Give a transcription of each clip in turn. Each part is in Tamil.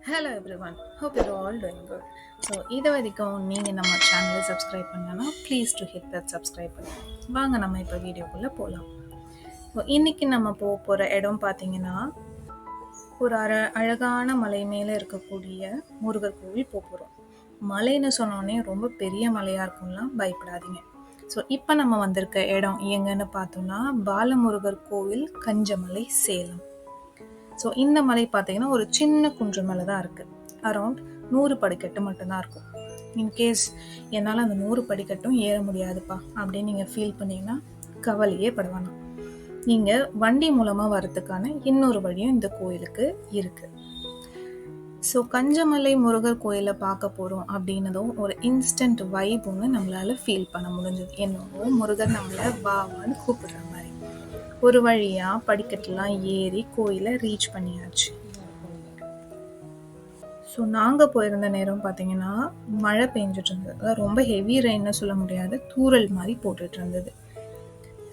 Hello everyone, hope you're all doing good. So இது வரைக்கும் நீங்கள் நம்ம சேனலை சப்ஸ்கிரைப் பண்ணலன்னா please to hit that subscribe பண்ணி வாங்க நம்ம இப்போ வீடியோக்குள்ளே போகலாம். ஸோ இன்றைக்கி நம்ம போகிற இடம் பார்த்தீங்கன்னா ஒரு அழகான மலை மேலே இருக்கக்கூடிய முருகர் கோவில் போகிறோம். மலைன்னு சொன்னோடனே ரொம்ப பெரிய மலையாக இருக்கும்லாம் பயப்படாதீங்க. ஸோ இப்போ நம்ம வந்திருக்க இடம் எங்கன்னு பார்த்தோம்னா பாலமுருகர் கோவில், கஞ்சமலை, சேலம். ஸோ இந்த மலை பார்த்தீங்கன்னா ஒரு சின்ன குன்று மேலே தான் இருக்குது. அரௌண்ட் 100 படிக்கட்டு மட்டும்தான் இருக்கும். இன்கேஸ் என்னால் அந்த 100 படிக்கட்டும் ஏற முடியாதுப்பா அப்படின்னு நீங்கள் ஃபீல் பண்ணிங்கன்னா கவலையே படுவானா. நீங்கள் வண்டி மூலமாக வர்றதுக்கான இன்னொரு வழியும் இந்த கோயிலுக்கு இருக்குது. ஸோ கஞ்சமலை முருகர் கோயிலை பார்க்க போகிறோம் அப்படின்னதும் ஒரு இன்ஸ்டன்ட் வைப் ஒன்று நம்மளால் ஃபீல் பண்ண முடிஞ்சது. என்னவோ முருகர் நம்மளை வாவான்னு கூப்பிடுற மாதிரி. ஒரு வழியாக படிக்கட்டுலாம் ஏறி கோயிலை ரீச் பண்ணியாச்சு. ஸோ நாங்கள் போயிருந்த நேரம் பார்த்தீங்கன்னா மழை பெஞ்சிட்டு இருந்தது. அதாவது ரொம்ப ஹெவி ரெயின்னு சொல்ல முடியாது, தூறல் மாதிரி போட்டுட்டு இருந்தது.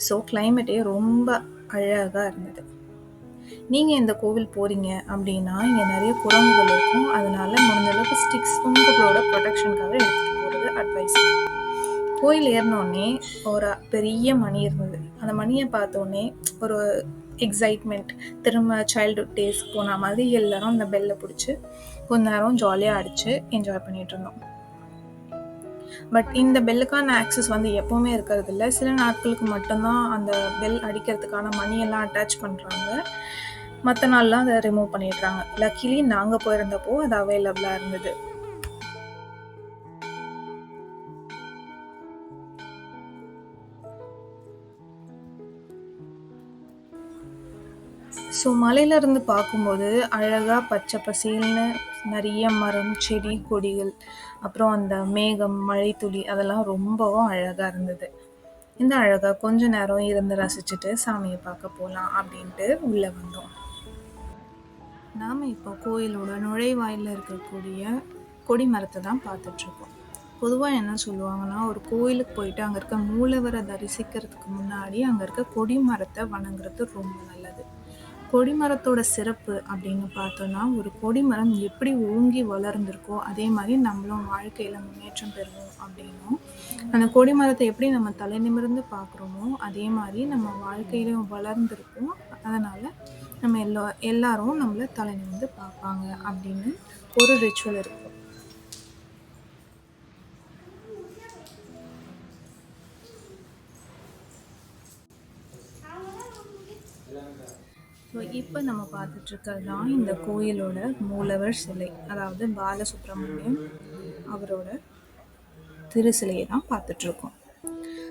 ஸோ கிளைமேட்டே ரொம்ப அழகாக இருந்தது. நீங்கள் இந்த கோவில் போகிறீங்க அப்படின்னா இங்கே நிறைய குரங்குகள் இருக்கும். அதனால முடிஞ்ச அளவுக்கு ஸ்டிக்ஸ் உங்களோட ப்ரொடெக்ஷனுக்காக எடுத்துகிட்டு போகிறது அட்வைஸ். கோயில் ஏறினோடனே ஒரு பெரிய மணி இருந்தது. அந்த மணியை பார்த்தோன்னே ஒரு எக்ஸைட்மெண்ட், திரும்ப சைல்டுஹுட் டேஸ் போன மாதிரி எல்லாரும் அந்த பெல்லை பிடிச்சி கொஞ்ச நேரம் ஜாலியாக அடித்து என்ஜாய் பண்ணிகிட்டு இருந்தோம். பட் இந்த பெல்லுக்கான ஆக்சஸ் எப்போவுமே இருக்கிறது இல்லை. சில நாட்களுக்கு மட்டும்தான் அந்த பெல் அடிக்கிறதுக்கான மணியெல்லாம் அட்டாச் பண்ணுறாங்க. மற்ற நாள்லாம் அதை ரிமூவ் பண்ணிடுறாங்க. லக்கிலி நாங்கள் போயிருந்தப்போ அது அவைலபிளாக இருந்தது. ஸோ மலையிலேருந்து பார்க்கும்போது அழகாக பச்சை பசேல்னு நிறைய மரம், செடி, கொடிகள், அப்புறம் அந்த மேகம், மழை துளி அதெல்லாம் ரொம்பவும் அழகாக இருந்தது. இந்த அழகாக கொஞ்ச நேரம் இருந்து ரசிச்சுட்டு சாமியை பார்க்க போகலாம் அப்படின்ட்டு உள்ளே வந்தோம். நாம் இப்போ கோயிலோட நுழைவாயிலில் இருக்கக்கூடிய கொடி மரத்தை தான் பார்த்துட்ருக்கோம். பொதுவாக என்ன சொல்லுவாங்கன்னா, ஒரு கோயிலுக்கு போயிட்டு அங்கே இருக்க மூலவரை தரிசிக்கிறதுக்கு முன்னாடி அங்கே இருக்க கொடி மரத்தை வணங்குறது ரொம்ப நல்லது. கொடிமரத்தோட சிறப்பு அப்படின்னு பார்த்தோன்னா, ஒரு கொடிமரம் எப்படி ஓங்கி வளர்ந்துருக்கோ அதே மாதிரி நம்மளும் வாழ்க்கையில் முன்னேற்றம் பெறுவோம் அப்படின்னும், அந்த கொடிமரத்தை எப்படி நம்ம தலை நிமிர்ந்து பார்க்குறோமோ அதே மாதிரி நம்ம வாழ்க்கையிலும் வளர்ந்துருக்கோம். அதனால் நம்ம எல்லாரும் நம்மளை தலை நிமிர்ந்து பார்ப்பாங்க அப்படின்னு ஒரு ரிச்சுவல் இருக்கும். ஸோ இப்போ நம்ம பார்த்துட்ருக்கிறது தான் இந்த கோயிலோட மூலவர் சிலை, அதாவது பாலசுப்ரமணியம் அவரோட திருசிலையை தான் பார்த்துட்ருக்கோம்.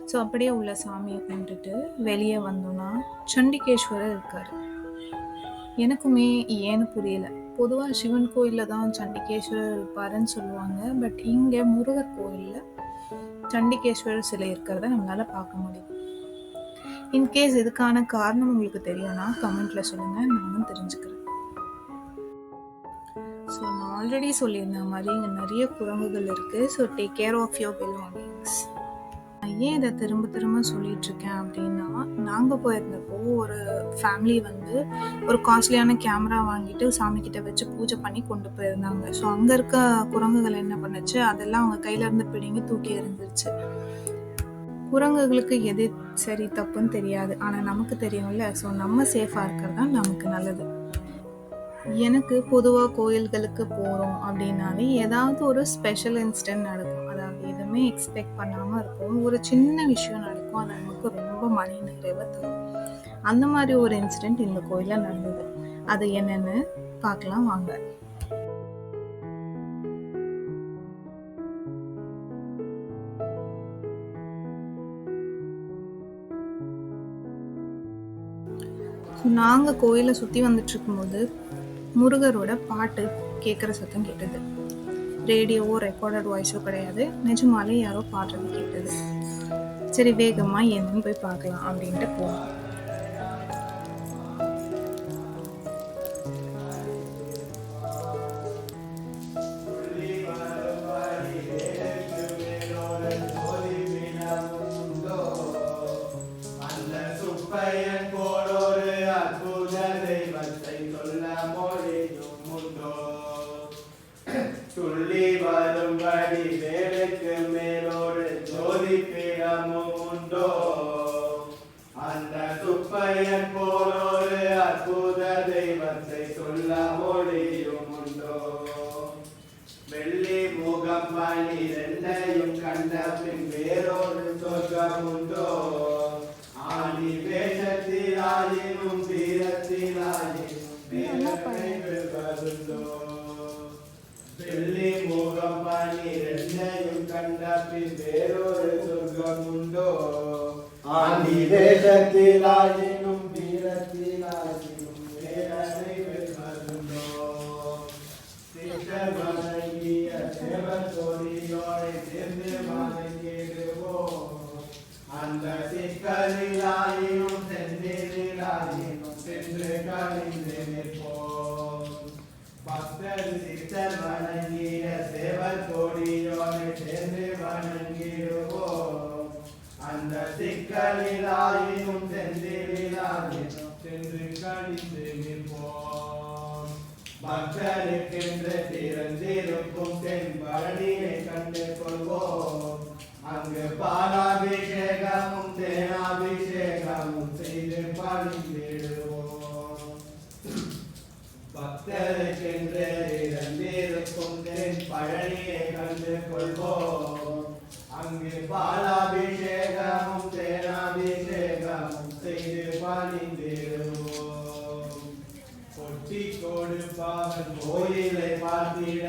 ஸோ அப்படியே உள்ள சாமியை கும்பிட்டுட்டு வெளியே வந்தோன்னா சண்டிகேஸ்வரர் இருக்கார். எனக்குமே ஏன்னு புரியல. பொதுவாக சிவன் கோயிலில் தான் சண்டிகேஸ்வரர் இருப்பாருன்னு சொல்லுவாங்க. பட் இங்கே முருகர் கோயிலில் சண்டிகேஸ்வரர் சிலை இருக்கிறத நம்மளால் பார்க்க முடியும். இன்கேஸ் இதுக்கான காரணம் உங்களுக்கு தெரியும்னா கமெண்ட்டில் சொல்லுங்கள், நானும் தெரிஞ்சுக்கிறேன். ஸோ நான் ஆல்ரெடி சொல்லியிருந்த மாதிரி இங்கே நிறைய குரங்குகள் இருக்குது. So take care of your belongings. நான் ஏன் இதை திரும்ப திரும்ப சொல்லிகிட்ருக்கேன் அப்படின்னா, நாங்கள் போயிருந்தப்போ ஒரு ஃபேமிலி ஒரு காஸ்ட்லியான கேமரா வாங்கிட்டு சாமிக்கிட்ட வச்சு பூஜை பண்ணி கொண்டு போயிருந்தாங்க. ஸோ அங்கே இருக்க குரங்குகள் என்ன பண்ணுச்சு, அதெல்லாம் அவங்க கையிலேருந்து பிடிங்கி தூக்கி எறிஞ்சிருச்சு. குரங்குகளுக்கு எது சரி தப்புன்னு தெரியாது, ஆனால் நமக்கு தெரியும்ல. ஸோ நம்ம சேஃபாக இருக்கிறது தான் நமக்கு நல்லது. எனக்கு பொதுவாக கோயில்களுக்கு போகிறோம் அப்படின்னாலே ஏதாவது ஒரு ஸ்பெஷல் இன்சிடென்ட் நடக்கும். அதாவது எதுவுமே எக்ஸ்பெக்ட் பண்ணாமல் இருக்கும், ஒரு சின்ன விஷயம் நடக்கும், அது நமக்கு ரொம்ப மன நிறைவை தரும். அந்த மாதிரி ஒரு இன்சிடென்ட் இந்த கோயிலில் நடந்தது. அது என்னன்னு பார்க்கலாம் வாங்க. நாங்கள் கோயிலை சுற்றி வந்துட்டு இருக்கும்போது முருகரோட பாட்டு கேட்குற சத்தம் கேட்டது. ரேடியோவோ ரெக்கார்டட் வாய்ஸோ கிடையாது, நிஜமாலே யாரோ பாடுறது கேட்டது. சரி வேகமாக என்னன்னு போய் பார்க்கலாம் அப்படின்ட்டு போனோம். வீரத்தினாயினும் வீரனை வெல்வதுண்டோ வெள்ளி முகம் பனிரெண்டையும் கண்ட பின் வேறொரு சொர்க்கம் உண்டோ ஆண்டி தேசத்திலாயினும் வீரத்திலாயினும் வீரனை வெல்வதுண்டோ சித்தர் வணங்கிய தேவர் தோழியோரை சேர்ந்து வணங்கிடுவோம் அந்த சிக்கலிலாயினும் செந்திலாயினும் சென்று கழிந்து நிற்போம் பக்தர் சித்தர் வணங்கிய தேவர் தோழியோரை சேர்ந்து வணங்கிடுவோம் அந்த சிக்கலிலாயினும் செந்திலாயினும் சென்று கழிந்து நிற்போம் பக்தருக்கென்று திறந்திருக்கும் தென் பழனியை கண்டு கொள்வோம் அங்கு பாலாபிஷேகமும் தேனாபிஷேகமும் செய்து பணிந்திடுவோம் பக்தருக்கென்று திறந்திருக்கும் தென் பழனியை கண்டு கொள்வோம் அங்கு பாலாபிஷேகமும் தேனாபிஷேகமும் செய்து பணிந்திடுவோம் கொட்டி கொடுப்பாவன் கோயிலை பார்த்திட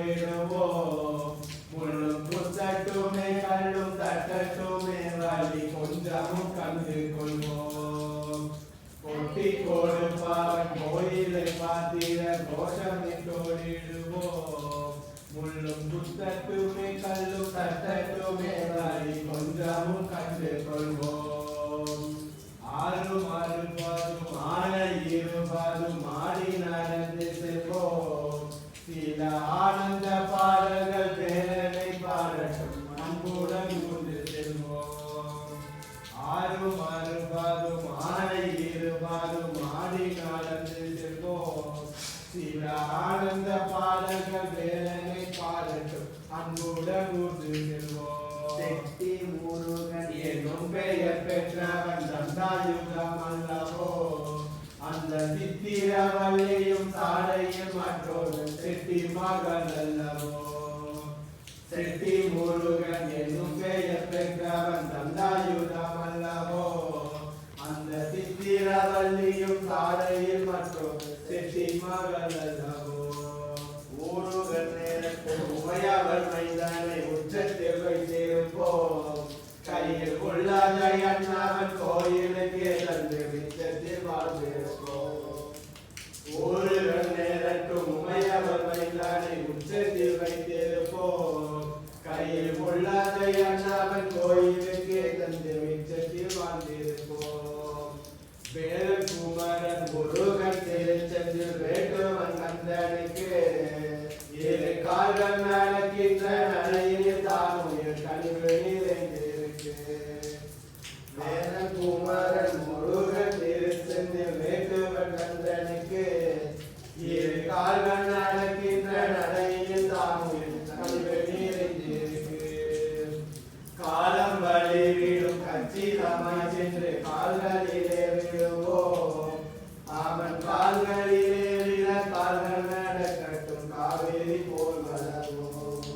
கோஷமிட்டோடிடுவோம் முள்ளும் புத்தட்டுமே கல்லும் தட்டட்டுமே வழி கொஞ்சமும் கண்டு கொள்வோம் கொட்டி கொடுப்பாவன் கோயிலை பார்த்திட கோஷமிட்டோடிடுவோம் முள்ளும் புத்தட்டுமே கல்லும் தட்டட்டுமே வழி கொஞ்சமும் கண்டு கொள்வோம் ஆறும் அறுபதும் ஆனை இருபதும் ஆடி நடந்து செல்வோம் சில ஆனந்த பாடல்கள் பேரனை பாடட்டும் அன்புடன் கொண்டு செல்வோம் ஆறும் அறுபதும் ஆனை இருபதும் ஆடி நடந்து செல்வோம் சில ஆனந்த பாடல்கள் பேரனை பாடட்டும் அன்புடன் கொண்டு செல்வோம் செட்டி முருகன் என்னும் பெயர் பெற்றவன் தந்தாயுகம் அல்லவோ அந்த சித்திரவல்லியும் சாடையும் மற்றொரு செட்டி மகன் அல்லவோ செட்டி முருகன் என்னும் பெயர் பெற்றவன் தந்தாயுகம் அல்லவோ அந்த சித்திரவல்லியும் சாடையில் மற்றொரு செட்டி மகன் அல்லவோ ஊருகன் நேரத்தில் உமையவள் மைதானை உச்சத்தில் வைத்திருப்போம் கையில் கொள்ளாத அண்ணாவன் கோயிலுக்கே தந்து மிச்சத்தில் வாழ்ந்திருப்போம் ஊருகன் நேரத்தில் உமையவள் மைதானை உச்சத்தில் வைத்திருப்போம் கையில் கொள்ளாத அண்ணாவன் கோயிலுக்கே தந்து மிச்சத்தில் வாழ்ந்திருப்போம் வேலன் குமரன் முருகன் திருச்செந்தில் வேட்டுவன் கந்தனுக்கு இரு கால்கள் நடக்கின்ற நடையில் தானும் கழிவு நிறைந்திருக்கு வேலன் குமரன் முருகன் திருச்செந்தில் வேட்டுவன் கந்தனுக்கு இரு கால்கள் நடக்கின்ற நடையில் தானும் கழிவு நிறைந்திருக்கு காலம் வழி விடும் கச்சிதமாய் சென்று கால்களிலே விடுவோம் அவன் கால்களிலே விட கால்கள் நடக்கட்டும் காவேரி போல் வளர்வோம்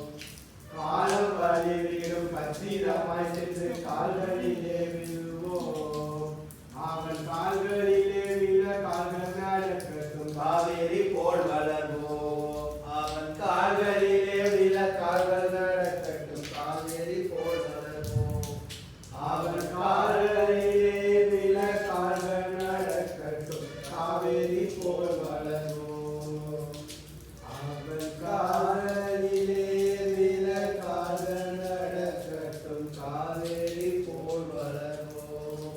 காலம் வழி விடும் கச்சிதமாய் சென்று கால்களிலே விடுவோம் அவன் கால்களிலே விட கால்கள் நடக்கட்டும் காவேரி போல் வளர்வோம் அவன் கால்களிலே விட கால்கள் நடக்கட்டும் காவேரி போல் வளர்வோம் அவன் கால்களிலே விட கால்கள் நடக்கட்டும் காவேரி போல் வளர்வோம் அவன் கால்களிலே விட கால்கள் நடக்கட்டும் காவேரி போல் வளர்வோம்.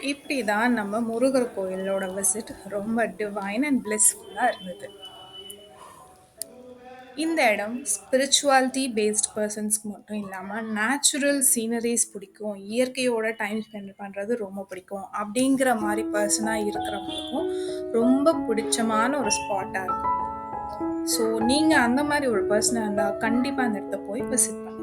இப்படி தான் நம்ம முருகர் கோயிலோட விசிட் ரொம்ப டிவைன் அண்ட் பிளெஸ்ஃபுல்லாக இருந்தது. இந்த இடம் ஸ்பிரிச்சுவாலிட்டி பேஸ்ட் பர்சன்ஸ்க்கு மட்டும் இல்லாமல் நேச்சுரல் சீனரிஸ் பிடிக்கும், இயற்கையோட டைம் ஸ்பெண்ட் பண்ணுறது ரொம்ப பிடிக்கும் அப்படிங்கிற மாதிரி பர்சனாக இருக்கிறவங்களுக்கும் ரொம்ப பிடிச்சமான ஒரு ஸ்பாட்டாக இருக்கும். ஸோ நீங்கள் அந்த மாதிரி ஒரு பர்சனாக இருந்தால் கண்டிப்பாக அந்த இடத்த போய் விசிட் பண்ணுங்கள்.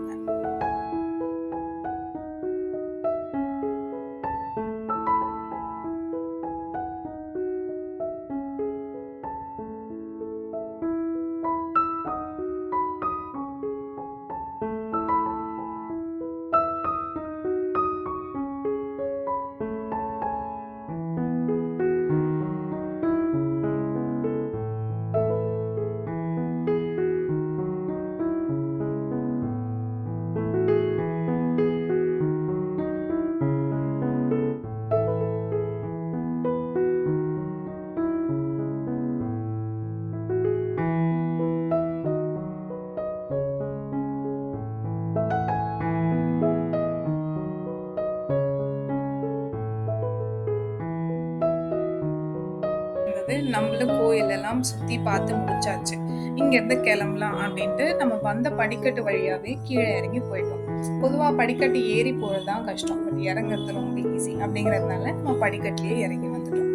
நம்மளும் கோயிலெல்லாம் சுற்றி பார்த்து முடிச்சாச்சு. இங்கேருந்து கிளம்பலாம் அப்படின்ட்டு நம்ம வந்த படிக்கட்டு வழியாகவே கீழே இறங்கி போயிட்டோம். பொதுவாக படிக்கட்டு ஏறி போகிறது தான் கஷ்டம், பட் இறங்குறது ரொம்ப ஈஸி அப்படிங்கிறதுனால நம்ம படிக்கட்டிலேயே இறங்கி வந்துட்டோம்.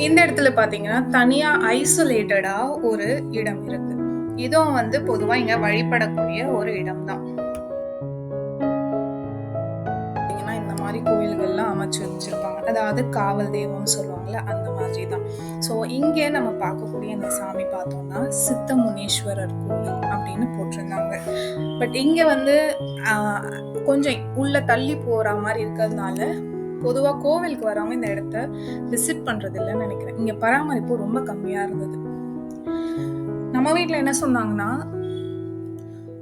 இந்த இடத்துல பார்த்தீங்கன்னா தனியாக ஐசோலேட்டடாக ஒரு இடம் இருக்கு. இதுவும் பொதுவாக இங்கே வழிபடக்கூடிய ஒரு இடம் தான். கோயில்கள்லாம் அமைச்சு வச்சிருப்பாங்க, அதாவது காவல் தெய்வம் சொல்லுவாங்கல்ல, அந்த மாதிரி தான். ஸோ இங்கே நம்ம பார்க்கக்கூடிய இந்த சாமி பார்த்தோம்னா சித்த முனீஸ்வரர் கோவில் அப்படின்னு போட்டிருந்தாங்க. பட் இங்கே கொஞ்சம் உள்ள தள்ளி போகிற மாதிரி இருக்கிறதுனால பொதுவாக கோவிலுக்கு வரவங்க இந்த இடத்த விசிட் பண்ணுறது இல்லைன்னு நினைக்கிறேன். இங்கே பராமரிப்பு ரொம்ப கம்மியாக இருந்தது. நம்ம வீட்டில் என்ன சொன்னாங்கன்னா,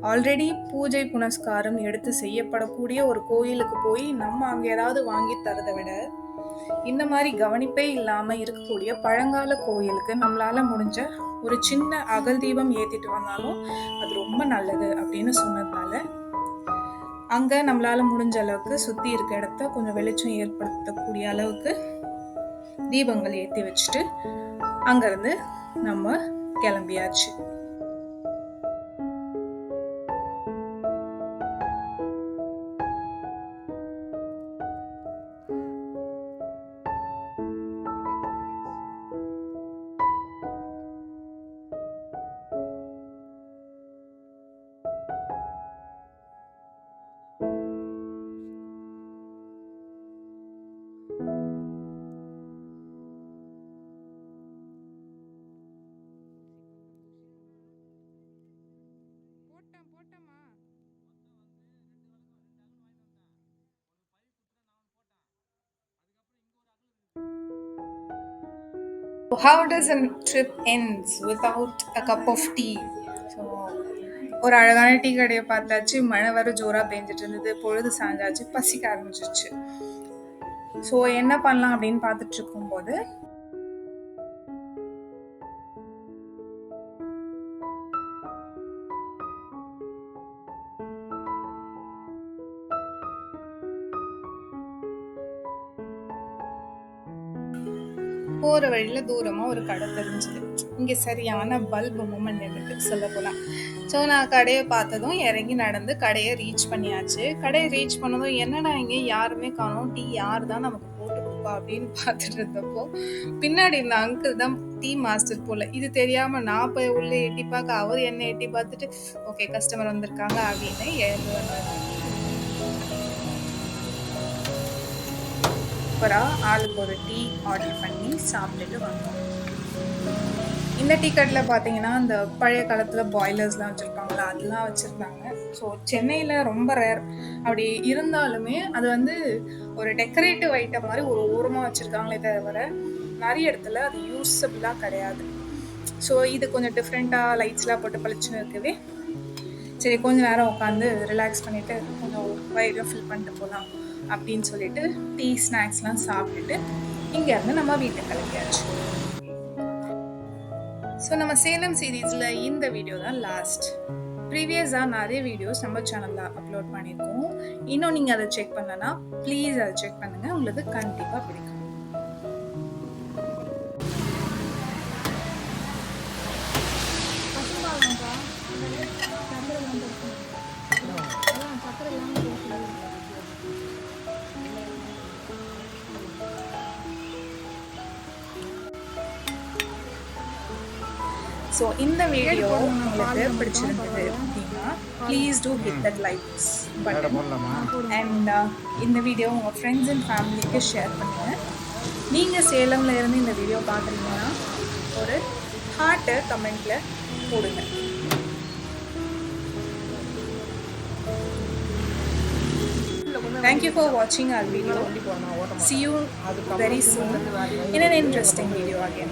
ஆல்ரெடி பூஜை புனஸ்காரம் எடுத்து செய்யப்படக்கூடிய ஒரு கோயிலுக்கு போய் நம்ம அங்கே ஏதாவது வாங்கி தரதை விட இந்த மாதிரி கவனிப்பே இல்லாமல் இருக்கக்கூடிய பழங்கால கோயிலுக்கு நம்மளால முடிஞ்ச ஒரு சின்ன அகல் தீபம் ஏற்றிட்டு வந்தாலும் அது ரொம்ப நல்லது அப்படின்னு சொன்னதுனால அங்கே நம்மளால முடிஞ்ச அளவுக்கு சுற்றி இருக்க இடத்த கொஞ்சம் வெளிச்சம் ஏற்படுத்தக்கூடிய அளவுக்கு தீபங்கள் ஏற்றி வச்சுட்டு அங்கேருந்து நம்ம கிளம்பியாச்சு. How does a trip ends without a cup of tea? So ஒரு அழகான டீ கடையை பார்த்தாச்சு, மழை வர ஜோராக பெஞ்சிட்டு இருந்தது, பொழுது சாஞ்சாச்சு, பசிக்க ஆரம்பிச்சிருச்சு. ஸோ என்ன பண்ணலாம் அப்படின்னு பார்த்துட்டு இருக்கும்போது போகிற வழியில் தூரமாக ஒரு கடை தெரிஞ்சுது. இங்கே சரியான பல்பு மூமெண்ட் எனக்கு சொல்ல போகலாம். ஸோ நான் கடையை பார்த்ததும் இறங்கி நடந்து கடையை ரீச் பண்ணியாச்சு. கடையை ரீச் பண்ணதும் என்னடா இங்கே யாருமே காணோம், டீ யார் தான் நமக்கு போட்டு கொடுப்பா அப்படின்னு பார்த்துட்டு இருந்தப்போ பின்னாடி இந்த அங்கிள் தான் டீ மாஸ்டர் போல். இது தெரியாமல் நான் போய் உள்ளே எட்டி பார்க்க அவர் என்ன எட்டி பார்த்துட்டு ஓகே கஸ்டமர் வந்திருக்காங்க அப்படின்னு எழுந்து வந்தார். சூப்பராக ஆளுக்கு ஒரு டீ ஆர்டர் பண்ணி சாப்பிட்டுட்டு வந்தோம். இந்த டீ கட்டில் பார்த்தீங்கன்னா இந்த பழைய காலத்தில் பாய்லர்ஸ்லாம் வச்சுருப்பாங்களா அதெல்லாம் வச்சுருந்தாங்க. ஸோ சென்னையில் ரொம்ப ரேர். அப்படி இருந்தாலுமே அது ஒரு டெக்கரேட்டிவ் ஐட்டம் மாதிரி ஒரு ஓரமாக வச்சுருக்காங்களே தவிர நிறைய இடத்துல அது யூஸபிளாக கிடையாது. ஸோ இது கொஞ்சம் டிஃப்ரெண்ட்டாக லைட்ஸ்லாம் போட்டு பளிச்சுன்னு இருக்கவே சரி கொஞ்சம் நேரம் உட்காந்து ரிலாக்ஸ் பண்ணிவிட்டு கொஞ்சம் வயிறும் ஃபில் பண்ணிட்டு போகலாம் அப்படின்னு சொல்லிட்டு டீ ஸ்நாக்ஸ்லாம் சாப்பிட்டுட்டு இங்கேருந்து நம்ம வீட்டுக்கு கிளம்பியாச்சு. ஸோ நம்ம சேலம் சீரீஸில் இந்த வீடியோ தான் லாஸ்ட். ப்ரீவியஸாக நிறைய வீடியோஸ் நம்ம சேனலில் அப்லோட் பண்ணியிருக்கோம். இன்னும் நீங்கள் அதை செக் பண்ணலன்னா ப்ளீஸ் அதை செக் பண்ணுங்கள், உங்களுக்கு கண்டிப்பாக பிடிக்கும். ஸோ இந்த வீடியோ உங்களுக்கு பிடிச்சிருந்தது அப்படின்னா please do hit that likes button and இந்த வீடியோ உங்கள் ஃப்ரெண்ட்ஸ் அண்ட் ஃபேமிலிக்கு ஷேர் பண்ணுங்கள். நீங்கள் சேலமில் இருந்து இந்த வீடியோ பார்க்குறீங்கன்னா ஒரு ஹார்ட்டை கமெண்ட்டில் போடுங்க. Thank you for watching our video. See you very soon in an interesting video again.